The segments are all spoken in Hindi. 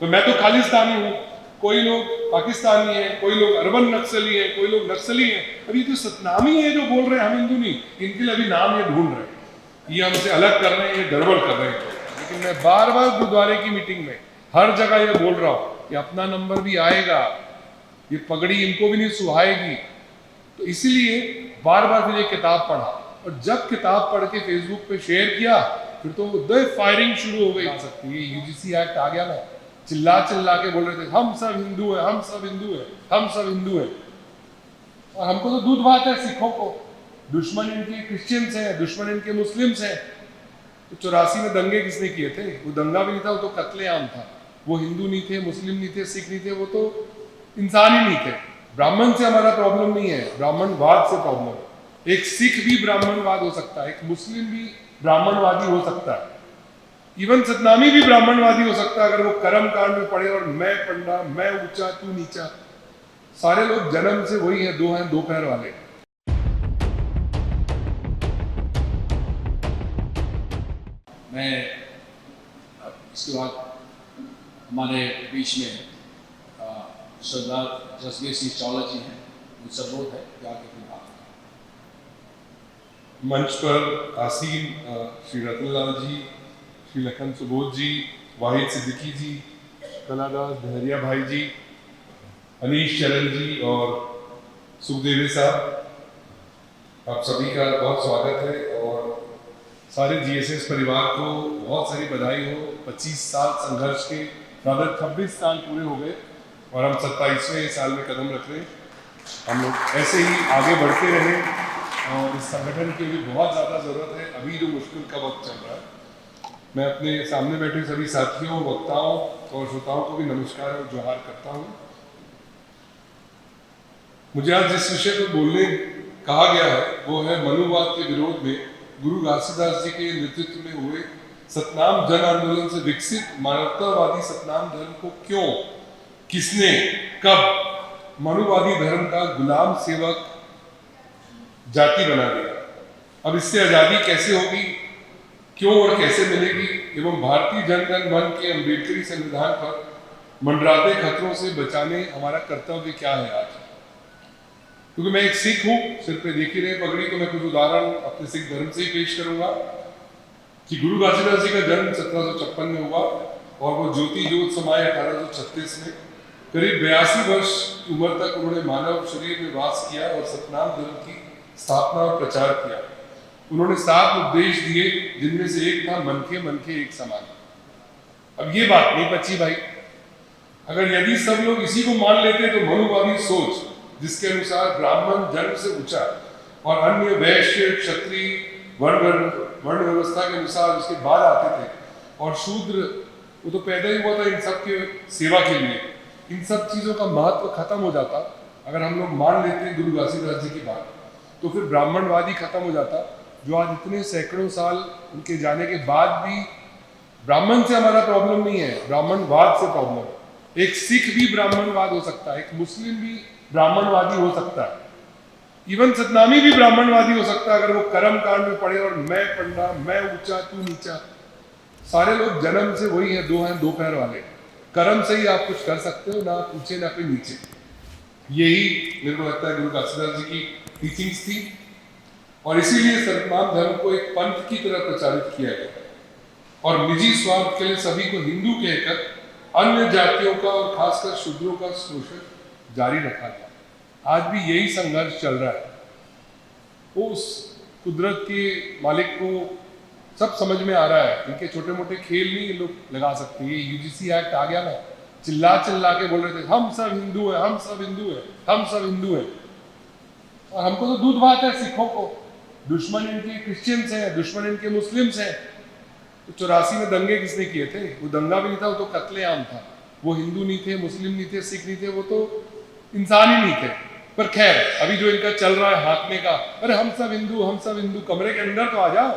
तो मैं तो खालिस्तानी हूँ, कोई लोग पाकिस्तानी हैं, कोई लोग अरबन नक्सली हैं, कोई लोग नक्सली हैं। अब ये जो सतनामी है जो बोल रहे हैं हम हिंदू नहीं, इनके लिए अभी नाम ये ढूंढ रहे हैं, ये हमसे अलग कर रहे हैं, ये गड़बड़ कर रहे हैं। लेकिन मैं बार बार गुरुद्वारे की मीटिंग में हर जगह ये बोल रहा हूँ कि अपना नंबर भी आएगा, ये पगड़ी इनको भी नहीं सुहाएगी। तो इसीलिए बार बार फिर ये किताब पढ़ा, और जब किताब पढ़ के फेसबुक पे शेयर किया फिर तो द फायरिंग शुरू हो गई। आ सकती है यूजीसी एक्ट आ गया ना, चिल्ला चिल्ला के बोल रहे थे हम सब हिंदू हैं, हम सब हिंदू हैं, हम सब हिंदू हैं। और हमको तो दूध भात है सिखों को, दुश्मन इनके क्रिश्चियंस हैं, दुश्मन इनके मुस्लिम्स हैं। तो 84 में दंगे किसने किए थे? वो दंगा भी नहीं था, वो तो कत्लेआम था। वो हिंदू नहीं थे, मुस्लिम नहीं थे, सिख नहीं थे, वो तो इंसान ही नहीं थे। ब्राह्मण से हमारा प्रॉब्लम नहीं है, ब्राह्मणवाद से प्रॉब्लम है। एक सिख भी ब्राह्मणवाद हो सकता है, एक मुस्लिम भी ब्राह्मणवादी हो सकता है, इवन सतनामी भी ब्राह्मणवादी हो सकता है अगर वो कर्म कांड में पढ़े और मैं पंडा, मैं ऊंचा तू नीचा। सारे लोग जन्म से वही हैं, दो पैर वाले। मैं इसके बाद हमारे बीच में सरदार जसबीर सिंह चावला जी हैं, उनसे अनुरोध है कि आगे अपनी बात करें। मंच पर आसीन श्री रतनलाल जी, श्री लखन सुबोध जी, वाहिद सिद्दीकी जी, कलादास धैर्या भाई जी, अनीश चरण जी और सुखदेवी साहब, आप सभी का बहुत स्वागत है। और सारे जीएसएस परिवार को बहुत सारी बधाई हो। 25 साल संघर्ष के, रादर 26 साल पूरे हो गए और हम 27वें साल में कदम रख रहे हैं। हम लोग ऐसे ही आगे बढ़ते रहें और इस संगठन की भी बहुत ज़्यादा ज़रूरत है अभी जो मुश्किल का वक्त चल रहा है। मैं अपने सामने बैठे सभी साथियों, वक्ताओं और श्रोताओं को भी नमस्कार और जोहार करता हूँ। मुझे आज जिस विषय पर बोलने कहा गया है वो है मनुवाद के विरोध में गुरु घासीदास जी के नेतृत्व में हुए सतनाम जन आंदोलन से विकसित मानवतावादी सतनाम धर्म को क्यों, किसने, कब मनुवादी धर्म का गुलाम सेवक जाति बना दिया। अब इससे आज़ादी कैसे होगी, क्यों और कैसे मिलेगी, एवं भारतीय जनगण मन के अम्बेडकरी संविधान पर मंडराते खतरों से बचाने हमारा कर्तव्य क्या है आज। क्योंकि मैं एक सिख हूँ, सिर पे देख ही रहे पगड़ी, तो मैं कुछ उदाहरण अपने सिख धर्म से ही पेश करूंगा कि गुरु घासीदास जी का जन्म 1756 में हुआ और वो ज्योति ज्योत समाये 1836 में। करीब 82 वर्ष की उम्र तक उन्होंने मानव शरीर में वास किया और सतनाम धर्म की स्थापना और प्रचार किया। उन्होंने 7 उपदेश दिए, जिनमें से एक था मन के एक समान। अब ये बात नहीं बची भाई, अगर यदि सब लोग इसी को मान लेते तो मनुवादी सोच जिसके अनुसार ब्राह्मण जन्म से ऊंचा और अन्य वैश्य क्षत्रिय वर्ण व्यवस्था के अनुसार उसके बाद आते थे, और शूद्र वो तो पैदा ही हुआ था इन सब के सेवा के लिए, इन सब चीज़ों का महत्व खत्म हो जाता। अगर हम लोग मान लेते हैं गुरु घासीदास जी की बात, तो फिर ब्राह्मणवादी खत्म हो जाता, जो आज इतने सैकड़ों साल उनके जाने के बाद भी ब्राह्मण से हमारा प्रॉब्लम नहीं है, ब्राह्मणवाद से प्रॉब्लम है। एक सिख भी ब्राह्मणवाद हो सकता है, एक मुस्लिम भी ब्राह्मणवादी हो सकता है, इवन सतनामी भी ब्राह्मणवादी हो सकता है अगर वो कर्म कांड में पढ़े और मैं पंडा, मैं ऊंचा तू नीचा। सारे लोग जन्म से वही हैं, दो पैर वाले। कर्म से ही आप कुछ कर सकते हो, ना आप ऊंचे ना कोई नीचे। यही मेरे को लगता है गुरु घासीदास जी की टीचिंग्स थी, और इसीलिए सतनाम धर्म को एक पंथ की तरह प्रचारित किया गया और निजी स्वार्थ के लिए सभी को हिंदू कहकर अन्य जातियों का और खासकर शूद्रों का शोषण जारी रखा गया। आज भी यही संघर्ष चल रहा है। उस कुदरत के मालिक को सब समझ में आ रहा है, इनके छोटे मोटे खेल नहीं ये लोग लगा सकते। ये यूजीसी एक्ट आ गया ना, चिल्ला चिल्ला के बोल रहे थे हम सब हिंदू हैं, हम सब हिंदू हैं, हम सब हिंदू हैं। और हमको तो दूध भात है सिखों को, दुश्मन इनके क्रिश्चियंस हैं, दुश्मन इनके मुस्लिम्स हैं। तो 84 में दंगे किसने किए थे? वो दंगा भी नहीं था, वो तो कत्लेआम था। वो हिंदू नहीं थे, मुस्लिम नहीं थे, सिख नहीं थे, वो तो इंसान ही नहीं थे। पर खैर, अभी जो इनका चल रहा है हाँकने का, अरे हम सब हिंदू, कमरे के अंदर तो आ जाओ।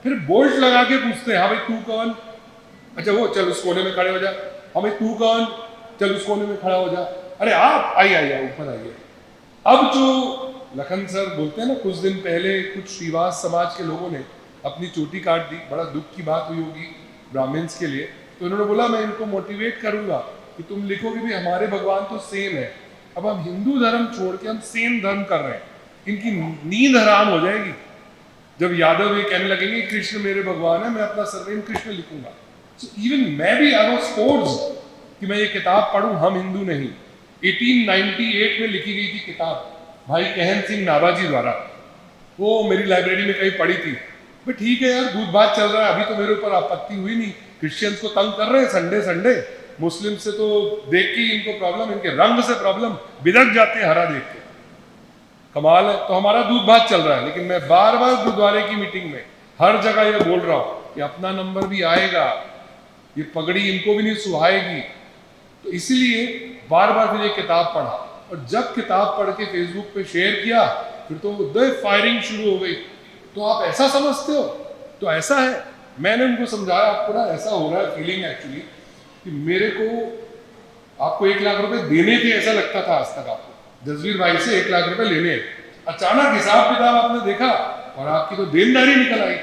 फिर बोल्ट लगा के पूछते हैं हाँ भाई तू कौन, अच्छा वो चल उस कोने में खड़े हो जा, हाँ भाई तू कौन, चल उस कोने में खड़ा हो जा, अरे आप आइए ऊपर आइए। अब जो लखन सर बोलते हैं ना, कुछ दिन पहले कुछ श्रीवास समाज के लोगों ने अपनी चोटी काट दी, बड़ा दुख की बात हुई होगी ब्राह्मण्स के लिए। तो उन्होंने बोला मैं इनको मोटिवेट करूंगा कि तुम लिखोगे भी हमारे भगवान तो सेम है। अब हम हिंदू धर्म छोड़ के हम सेम धर्म कर रहे हैं, इनकी नींद हराम हो जाएगी जब यादव ये कहने लगेंगे कृष्ण मेरे भगवान है, मैं अपना सरनेम कृष्ण लिखूंगा। सो इवन मैं भी आई वाज फोर्स्ड कि मैं ये किताब पढ़ूं, हम हिंदू नहीं। 1898 में लिखी गई थी किताब भाई कहन सिंह नाभाजी द्वारा, वो मेरी लाइब्रेरी में कहीं पढ़ी थी। बट ठीक है यार, दूध भात चल रहा है, अभी तो मेरे ऊपर आपत्ति हुई नहीं। क्रिश्चियंस को तंग कर रहे हैं संडे संडे, मुस्लिम से तो देख के ही इनको प्रॉब्लम, इनके रंग से प्रॉब्लम, बिदक जाते हैं हरा देख के, कमाल है। तो हमारा दूध भात चल रहा है, लेकिन मैं बार बार गुरुद्वारे की मीटिंग में हर जगह ये बोल रहा हूं कि अपना नंबर भी आएगा, ये पगड़ी इनको भी नहीं सुहाएगी। तो इसीलिए बार बार फिर ये किताब पढ़ा, और जब किताब पढ़ के फेसबुक पे शेयर किया फिर तो द फायरिंग शुरू हो गई। तो आप ऐसा समझते हो? तो ऐसा है, मैंने उनको समझाया आपको ना ऐसा हो रहा है फीलिंग एक्चुअली कि मेरे को आपको 1 लाख रुपए देने थे ऐसा लगता था आज तक आपको, जसवीर भाई से 1 लाख रुपए लेने, अचानक हिसाब किताब आपने देखा और आपकी तो देनदारी निकल आई।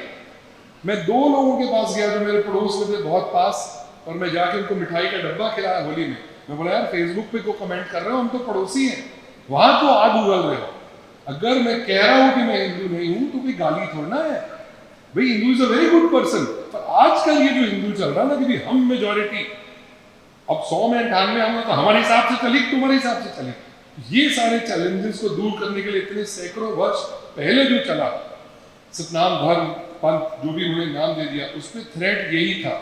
मैं 2 लोगों के पास गया जो मेरे पड़ोस में थे बहुत पास, और मैं जाके उनको मिठाई का डब्बा खिलाया होली में। मैं बोला यार फेसबुक पे को कमेंट कर रहे हो, हम तो पड़ोसी हैं, वहां तो आग उगल रहे हो। अगर मैं कह रहा हूं कि मैं हिंदू नहीं हूं तो कोई गाली थोड़ा है भाई, Hindu is a very good person. पर आजकल ये जो हिंदू चल रहा है ना कि हम मेजॉरिटी, अब 100 में 98 आऊंगा तो हमारे हिसाब से चली, तुम्हारे हिसाब से चली, ये सारे चैलेंजेस को दूर करने के लिए इतने सैकड़ों वर्ष पहले जो चला सतनाम धर्म पंथ जो भी उन्होंने नाम दे दिया, उसमें थ्रेड यही था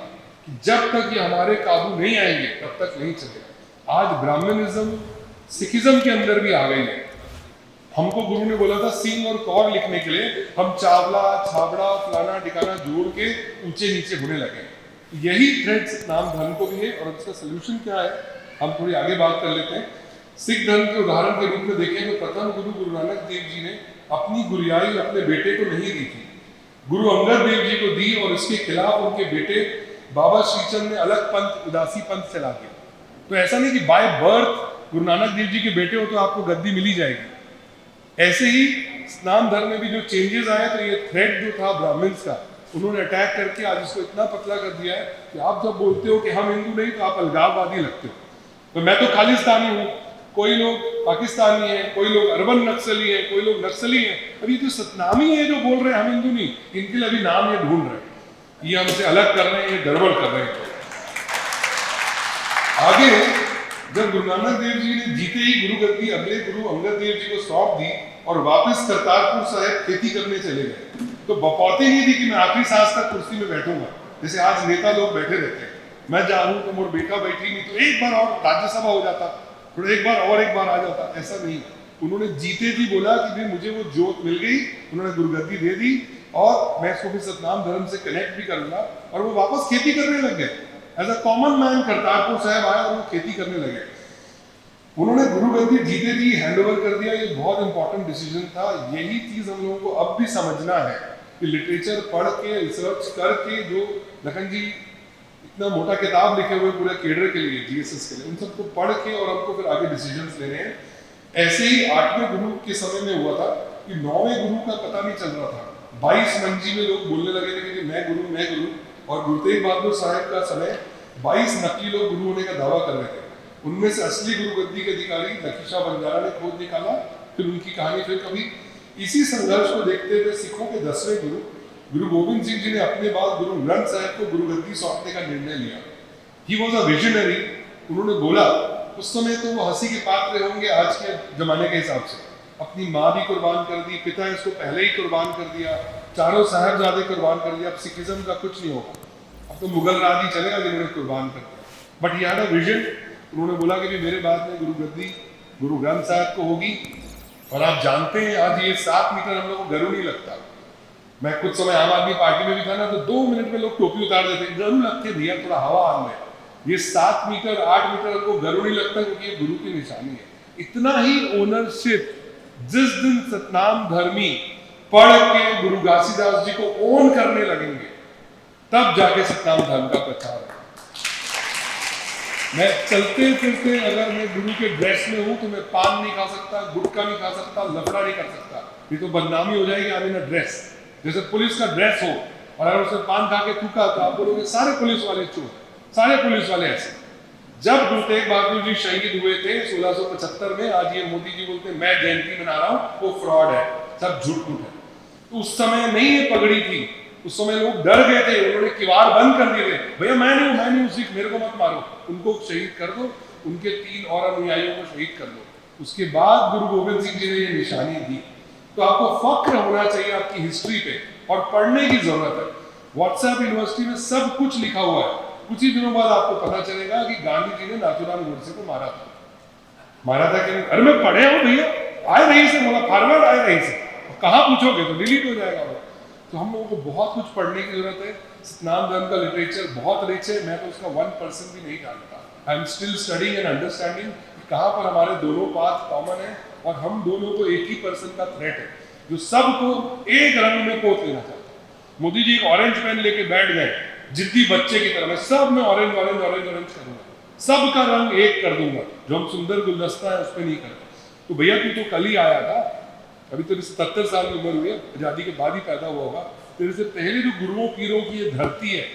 कि जब तक ये हमारे काबू नहीं आएंगे तब तक नहीं चलेगा। आज ब्राह्मणिज्म सिखिज्म के अंदर भी आ गई है। हमको गुरु ने बोला था सिंह और कौर लिखने के लिए, हम चावला छाबड़ा फलाना ठिकाना जोड़ के ऊंचे नीचे होने लगे। यही थ्रेड सतनाम धर्म को भी है, और इसका सोल्यूशन क्या है हम थोड़ी आगे बात कर लेते हैं। सिख धर्म के उदाहरण के रूप में देखें तो प्रथम गुरु गुरु नानक देव जी ने अपनी गुरियाई अपने बेटे को नहीं दी थी, गुरु अंगद देव जी को दी, और इसके खिलाफ उनके बेटे बाबा श्रीचंद ने अलग पंथ उदासी पंथ चला दिया। तो ऐसा नहीं कि बाय बर्थ गुरु नानक देव जी के बेटे हो तो आपको गद्दी मिली जाएगी। ऐसे ही सतनाम धर्म में भी जो चेंजेस आए, तो ये थ्रेड जो था ब्राह्मण्स का, उन्होंने अटैक करके आज इसको इतना पतला कर दिया है कि आप जब बोलते हो कि हम हिंदू नहीं तो आप अलगाववादी लगते हो। तो मैं तो खालिस्तानी हूँ, कोई लोग पाकिस्तानी है, कोई लोग अरबन नक्सली है, कोई लोग नक्सली है। अब ये जो सतनामी है जो बोल रहे हैं हम हिंदू नहीं, इनके लिए अभी नाम ये ढूंढ रहे हैं, ये हमसे अलग कर रहे हैं, ये गड़बड़ कर रहे हैं। आगे जब गुरु नानक देव जी ने जीते ही गुरु गद्दी अगले गुरु अंगद देव जी को सौंप दी और वापस करतारपुर साहिब खेती करने चले गए, तो बपौती नहीं थी कि मैं आखिरी सांस तक कुर्सी में बैठूंगा, जैसे आज नेता लोग बैठे रहते हैं, मैं जाऊं तो मोर बेटा बैठी नहीं तो एक बार और राज्यसभा हो जाता, थोड़ा एक बार आ जाता। ऐसा नहीं, उन्होंने जीते जी बोला कि भाई मुझे वो जोत मिल गई, उन्होंने गुरुगद्दी दे दी और मैं इसको भी सतनाम धर्म से कनेक्ट भी करूंगा, और वो वापस खेती करने लग गए। As a common man Kartarpur Sahib आया और वो खेती करने लगे। उन्होंने गुरुगद्दी जीते जी हैंड ओवर कर दिया, ये बहुत इंपॉर्टेंट डिसीजन था। यही चीज हम लोगों को अब भी समझना है कि लिटरेचर पढ़ के रिसर्च करके, जो लखन जी इतना मोटा किताब लिखे हुए पूरे केडर के लिए जीएसएस के लिए, उन सबको पढ़ के और हमको फिर आगे डिसीजंस लेने हैं। ऐसे ही 8वें गुरु के समय में हुआ था कि 9वें गुरु का पता नहीं चल रहा था। 22 मंजी में लोग बोलने लगे थे कि मैं गुरु, और गुरु तेग बहादुर साहब का समय 22 नकली लोग गुरु होने का दावा कर रहे थे। उनमें से असली गुरु गद्दी के अधिकारी लखीशा बंजारा ने खोज निकाला, फिर उनकी कहानी फिर कभी। इसी संघर्ष को देखते हुए सिखों के 10वें गुरु गुरु गोविंद सिंह जी ने अपने बाद गुरु ग्रंथ साहब को गुरु गद्दी सौंपने का निर्णय लिया। He was a visionary. उन्होंने बोला, उस समय तो वो हंसी के पात्र होंगे आज के जमाने के हिसाब से, अपनी माँ भी कुर्बान कर दी, पिता इसको पहले ही कुर्बान कर दिया, चारों साहबजादे कुर्बान कर दिया, अब सिखिज्म का कुछ नहीं होगा, अब तो मुगल राज ही चलेगा जिन्होंने कुर्बान कर दिया। But he had a vision. उन्होंने बोला कि मेरे बाद में गुरु गद्दी गुरु ग्रंथ साहब को होगी। और आप जानते हैं आज ये 7 मीटर हम लोग को गरु नहीं लगता। मैं कुछ समय आम आदमी पार्टी में भी था ना, तो 2 मिनट में लोग टोपी उतार देते, गरु लगते भैया थोड़ा हवा आन में। ये 7 मीटर 8 मीटर हमको गरु नहीं लगता, क्योंकि ये गुरु की निशानी है। इतना ही ओनरशिप जिस दिन सतनाम धर्मी पढ़ के गुरु घासीदास जी को ओन करने लगेंगे, तब जाके सतनाम धर्म का प्रचार है। मैं चलते फिरते अगर मैं गुरु के ड्रेस में हूं तो मैं पान नहीं खा सकता, गुटखा नहीं खा सकता, लफड़ा नहीं कर सकता, ये तो बदनामी हो जाएगी। आई मीन ड्रेस, जैसे पुलिस का ड्रेस हो और अगर उसने पान खा के थूका तो आप बोलोगे सारे पुलिस वाले चोर। सारे पुलिस वाले ऐसे। जब गुरु तेग बहादुर जी शहीद हुए थे 1675 में, आज ये मोदी जी बोलते हैं मैं जयंती मना रहा हूं, वो फ्रॉड है, सब झूठ मूठ है। तो उस समय नहीं ये पगड़ी थी, उस समय लोग डर गए थे, उन्होंने किवाड़ बंद कर दिए थे, भैया मैं नहीं सिख, मेरे को मत मारो, उनको शहीद कर दो, उनके 3 और अनुयायियों को शहीद कर दो। उसके बाद गुरु गोविंद सिंह जी ने ये निशानी दी। तो आपको फक्र होना चाहिए आपकी हिस्ट्री पे, और पढ़ने की जरूरत है। व्हाट्सएप यूनिवर्सिटी में सब कुछ लिखा हुआ है। कुछ ही दिनों बाद आपको पता चलेगा कि गांधी जी ने नाथूराम गोडसे को मारा था कि नहीं? अरे मैं पढ़े हूं भैया, आए रही से बोला, फॉरवर्ड आए रही से, कहाँ पूछोगे तो डिलीट हो जाएगा वो। तो हम लोगों को बहुत कुछ पढ़ने की जरूरत है। सतनाम धर्म का लिटरेचर बहुत रिच है, मैं तो उसका 1% भी नहीं जानता। I am still studying and understanding कहाँ पर हमारे दोनों पाथ कॉमन है, और हम दोनों को एक ही पर्सन का थ्रेट है जो सबको एक रंग में पोत लेना चाहता है। मोदी जी एक ऑरेंज पेन लेके बैठ गए जिद्दी बच्चे की तरह, मैं सब में ऑरेंज ऑरेंज ऑरेंज ऑरेंज करूंगा, सबका रंग एक कर दूंगा, जो हम सुंदर गुलदस्ता है उस पर नहीं करते। तो भैया तू तो कल ही आया था, अभी तो 77 साल की उम्र हुई है, आजादी के बाद ही पैदा हुआ होगा। तेरे से पहले जो गुरुओं पीरों की ये धरती है,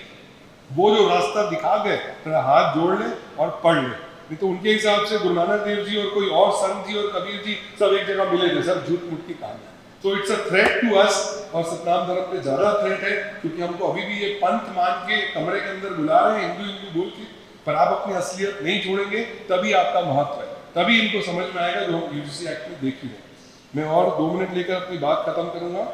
वो जो रास्ता दिखा गए, तेरा हाथ जोड़ ले और पढ़ ले। नहीं तो उनके हिसाब से गुरु नानक देव जी और कोई और संत जी और कबीर जी सब एक जगह मिले थे, सब झूठ मूठ की कहानी। तो it's a threat to us, और सतनाम धर्म पे ज्यादा थ्रेट है, क्योंकि हमको अभी भी ये पंथ मान के कमरे के अंदर बुला रहे हैं हिंदू हिंदू बोल के। पर आप अपनी असलियत नहीं छोड़ेंगे तभी आपका महत्व है, तभी इनको समझ में आएगा जो हम यूजीसी एक्ट में देख ही रहे। मैं और 2 मिनट लेकर अपनी बात खत्म करूंगा।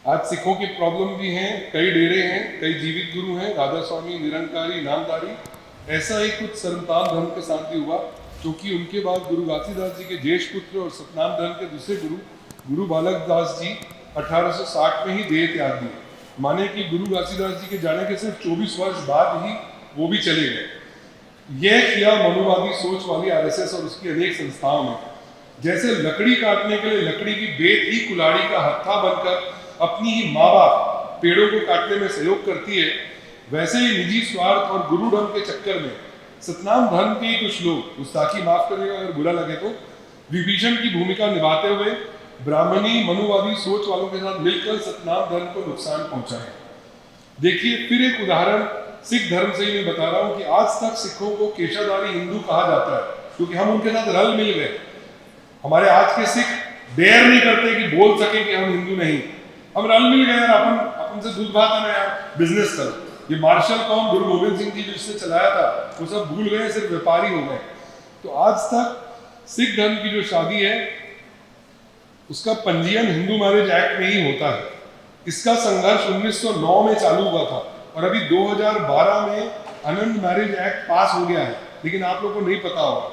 आज सिखों की प्रॉब्लम भी हैं, कई डेरे हैं, कई जीवित गुरु हैं, राधा स्वामी, निरंकारी, नामधारी। ऐसा ही कुछ सनातन धर्म के साथ भी हुआ, क्योंकि उनके बाद गुरु घासीदास जी के ज्येष्ठ पुत्र और सतनाम धर्म के दूसरे गुरु बालक दास जी 1860 में ही देह त्याग दिए। माने कि गुरु घासीदास जी के जाने के सिर्फ 24 वर्ष बाद ही वो भी चले गए। यह किया मनुवादी सोच वाली आरएसएस और उसकी अनेक संस्थाओं ने। जैसे लकड़ी काटने के लिए लकड़ी की बेत ही कुल्हाड़ी का हत्था बनकर अपनी ही माँ बाप पेड़ों को काटने में सहयोग करती है, वैसे ही निजी स्वार्थ और गुरुडम के चक्कर में सतनाम धर्म के ही कुछ लोग, गुस्ताखी माफ करिएगा अगर बुरा लगे तो, विभीषण की भूमिका निभाते हुए ब्राह्मणी मनुवादी सोच वालों के साथ मिलकर सतनाम धर्म को नुकसान पहुंचाए। देखिए फिर एक उदाहरण सिख धर्म से ही मैं बता रहा हूं कि आज तक सिखों को केशाधारी हिंदू कहा जाता है, क्योंकि हम उनके साथ रल मिल गए। हमारे आज के सिख डेयर नहीं करते कि बोल सके कि हम हिंदू नहीं, हम रल मिल गए यार, अपन से दूध भात है ना यार, बिजनेस करो। ये मार्शल कौम गुरु गोविंद सिंह जी जिससे चलाया था वो सब भूल गए, सिर्फ व्यापारी हो गए। तो आज तक सिख धर्म की जो शादी है उसका पंजीयन हिंदू मैरिज एक्ट में ही होता है। इसका संघर्ष 1909 में चालू हुआ था, और अभी 2012 में आनंद मैरिज एक्ट पास हो गया है। लेकिन आप लोगों को नहीं पता होगा,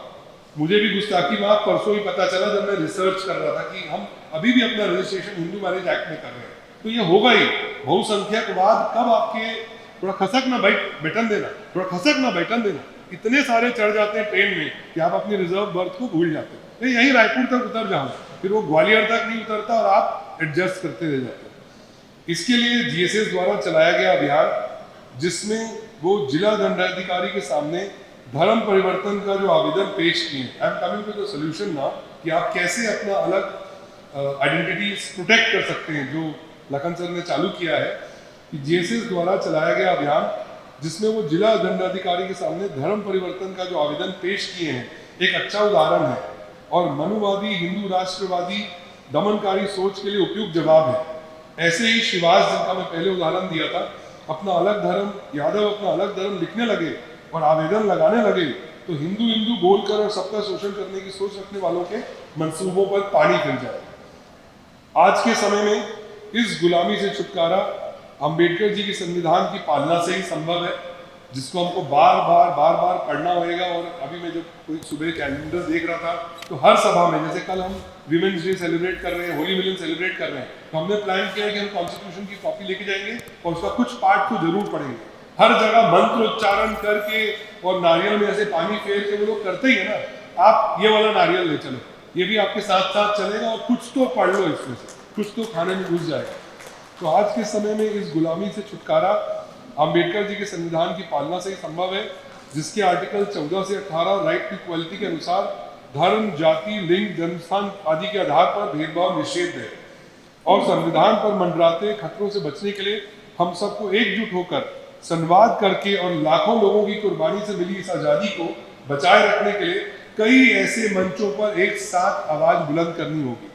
मुझे भी गुस्ताखी माफ परसों ही पता चला जब मैं रिसर्च कर रहा था कि हम अभी भी अपना रजिस्ट्रेशन हिंदू मैरिज एक्ट में कर रहे हैं। तो ये होगा ही बहुसंख्यकवाद। कब आपके थोड़ा खसक ना बैठन देना, थोड़ा खसक ना बैठन देना, इतने सारे चढ़ जाते हैं ट्रेन में कि आप अपनी रिजर्व बर्थ को भूल जाते हैं। यहीं रायपुर तक उतर जाओ, फिर वो ग्वालियर तक नहीं उतरता और आप एडजस्ट करते रह जाते हैं। इसके लिए जीएसएस द्वारा चलाया गया अभियान, जिसमें वो जिला दंडाधिकारी के सामने धर्म परिवर्तन का जो आवेदन पेश किए। I am coming to the solution now कि आप कैसे अपना अलग आइडेंटिटी प्रोटेक्ट कर सकते हैं, जो लखन सर ने चालू किया है कि जीएसएस द्वारा चलाया गया अभियान, जिसमें वो जिला दंडाधिकारी के सामने धर्म परिवर्तन का जो आवेदन पेश किए हैं, एक अच्छा उदाहरण है और मनुवादी हिंदू राष्ट्रवादी दमनकारी सोच के लिए उपयुक्त जवाब है। ऐसे ही शिवाज, जिनका मैं पहले उदाहरण दिया था, अपना अलग धर्म, यादव अपना अलग धर्म लिखने लगे और आवेदन लगाने लगे, तो हिंदू हिंदू बोलकर और सबका शोषण करने की सोच रखने वालों के मंसूबों पर पानी फिर जाए। आज के समय में इस गुलामी से छुटकारा अंबेडकर जी के संविधान की पालना से ही संभव है, जिसको हमको बार बार पढ़ना होगा। और अभी मैं जब कोई सुबह कैलेंडर देख रहा था तो हर सभा में, जैसे कल हम विमेंस डे सेलिब्रेट कर रहे हैं, होली मिलन सेलिब्रेट कर रहे हैं, तो हमने प्लान किया कि हम कॉन्स्टिट्यूशन की कॉपी लेके जाएंगे और उसका कुछ पार्ट को जरूर पढ़ेंगे। हर जगह मंत्र उच्चारण करके और नारियल में ऐसे पानी फेर के वो लोग करते ही है ना, आप ये वाला नारियल ले चलो, ये भी आपके साथ साथ चलेगा और कुछ तो पढ़ लो इसमें से, कुछ तो खाने में घुस जाएगा। तो आज के समय में इस गुलामी से छुटकारा अंबेडकर जी के संविधान की पालना से ही संभव है, जिसके आर्टिकल 14 से 18 राइट टू इक्वलिटी के अनुसार धर्म, जाति, लिंग, जन्मस्थान आदि के आधार पर भेदभाव निषेध है। और संविधान पर मंडराते खतरों से बचने के लिए हम सबको एकजुट होकर संवाद करके और लाखों लोगों की कुर्बानी से मिली इस आज़ादी को बचाए रखने के लिए कई ऐसे मंचों पर एक साथ आवाज बुलंद करनी होगी।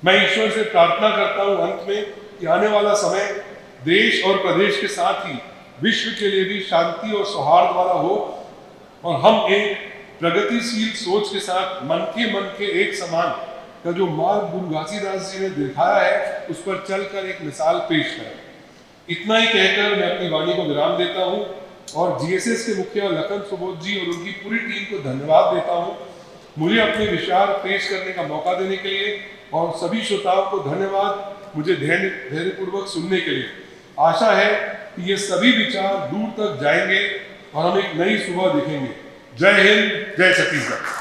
मैं ईश्वर से प्रार्थना करता हूं अंत में कि आने वाला समय देश और प्रदेश के साथ ही विश्व के लिए भी शांति और सौहार्द वाला हो और हम एक प्रगतिशील सोच के साथ मन के एक समान का जो मार्ग गुरु घासीदास जी ने दिखाया है उस पर चलकर एक मिसाल पेश करें। इतना ही कहकर मैं अपनी वाणी को विराम देता हूं और जीएसएस के मुखिया लखन सुबोध जी और उनकी पूरी टीम को धन्यवाद देता हूं मुझे अपने विचार पेश करने का मौका देने के लिए, और सभी श्रोताओं को धन्यवाद मुझे धैर्यपूर्वक सुनने के लिए। आशा है कि ये सभी विचार दूर तक जाएंगे और हम एक नई सुबह देखेंगे। जय हिंद, जय छत्तीसगढ़।